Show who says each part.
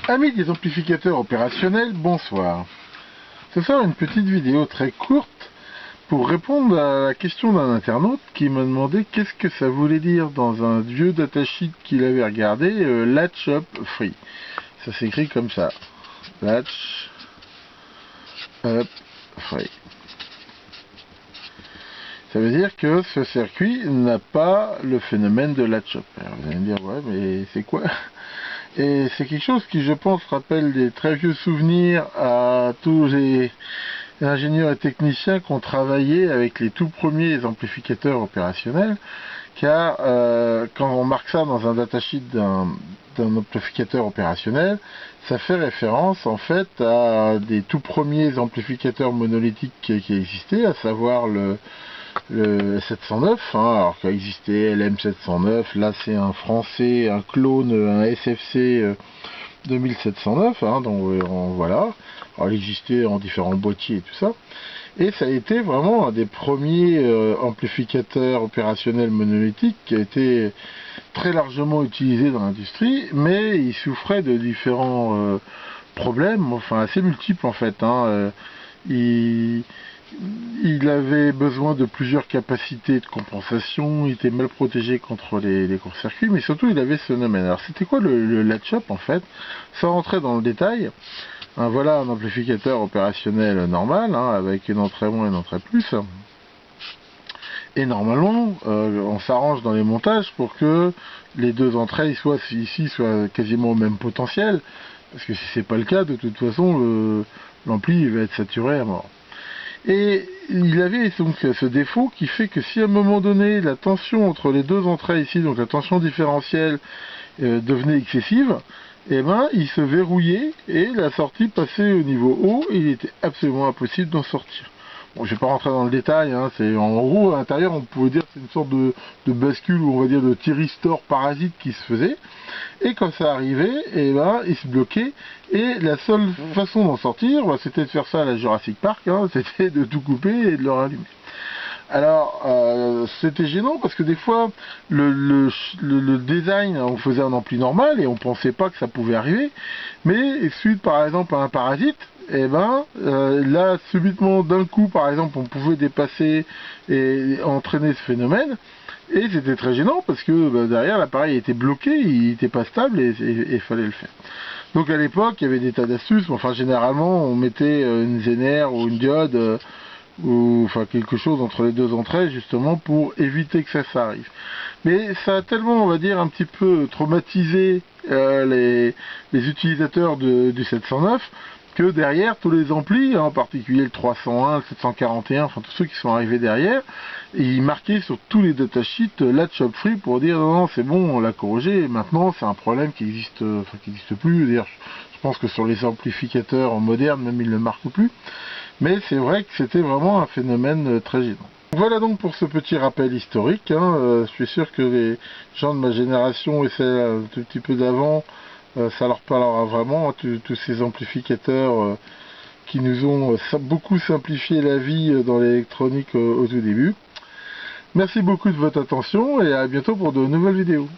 Speaker 1: Amis des amplificateurs opérationnels, bonsoir. Ce soir, une petite vidéo très courte pour répondre à la question d'un internaute qui m'a demandé qu'est-ce que ça voulait dire dans un vieux datasheet qu'il avait regardé, Latch Up Free. Ça s'écrit comme ça. Latch Up Free. Ça veut dire que ce circuit n'a pas le phénomène de latch up. Alors vous allez me dire, ouais, mais c'est quoi? Et c'est quelque chose qui, je pense, rappelle des très vieux souvenirs à tous les ingénieurs et techniciens qui ont travaillé avec les tout premiers amplificateurs opérationnels, car quand on marque ça dans un datasheet d'un amplificateur opérationnel, ça fait référence en fait à des tout premiers amplificateurs monolithiques qui existaient, à savoir le 709, alors qu'il existait LM709, là c'est un français, un clone, un SFC 2709, donc voilà, alors il existait en différents boîtiers et tout ça, et ça a été vraiment un des premiers amplificateurs opérationnels monolithiques qui a été très largement utilisé dans l'industrie, mais il souffrait de différents problèmes, enfin assez multiples en fait, il avait besoin de plusieurs capacités de compensation, il était mal protégé contre les courts-circuits, mais surtout il avait ce phénomène. Alors c'était quoi le latch-up en fait? Sans rentrer dans le détail, voilà un amplificateur opérationnel normal, avec une entrée moins et une entrée plus. Et normalement, on s'arrange dans les montages pour que les deux entrées soient quasiment au même potentiel, parce que si c'est pas le cas, de toute façon, l'ampli va être saturé à mort. Et il avait donc ce défaut qui fait que si à un moment donné la tension entre les deux entrées ici, donc la tension différentielle, devenait excessive, et il se verrouillait et la sortie passait au niveau haut et il était absolument impossible d'en sortir. Bon, je vais pas rentrer dans le détail, c'est en gros à l'intérieur on pouvait dire que c'est une sorte de bascule, ou on va dire de thyristor parasite qui se faisait, et quand ça arrivait, il se bloquait, et la seule façon d'en sortir, c'était de faire ça à la Jurassic Park, c'était de tout couper et de le rallumer. Alors, c'était gênant parce que des fois, le design, on faisait un ampli normal et on pensait pas que ça pouvait arriver, mais suite par exemple à un parasite, là, subitement, d'un coup, par exemple, on pouvait dépasser et entraîner ce phénomène, et c'était très gênant parce que derrière, l'appareil était bloqué, il n'était pas stable et il fallait le faire. Donc à l'époque, il y avait des tas d'astuces, enfin généralement, on mettait une Zener ou une diode, ou enfin quelque chose entre les deux entrées justement pour éviter que ça arrive. Mais ça a tellement, on va dire, un petit peu traumatisé les utilisateurs du 709 que derrière tous les amplis, en particulier le 301, le 741, enfin tous ceux qui sont arrivés derrière, ils marquaient sur tous les datasheets latch up free pour dire non, c'est bon, on l'a corrigé, et maintenant c'est un problème qui existe plus. D'ailleurs, je pense que sur les amplificateurs modernes, même ils ne le marquent plus. Mais c'est vrai que c'était vraiment un phénomène très gênant. Voilà donc pour ce petit rappel historique. Je suis sûr que les gens de ma génération et celle un tout petit peu d'avant, ça leur parlera vraiment, tous ces amplificateurs qui nous ont beaucoup simplifié la vie dans l'électronique au tout début. Merci beaucoup de votre attention et à bientôt pour de nouvelles vidéos.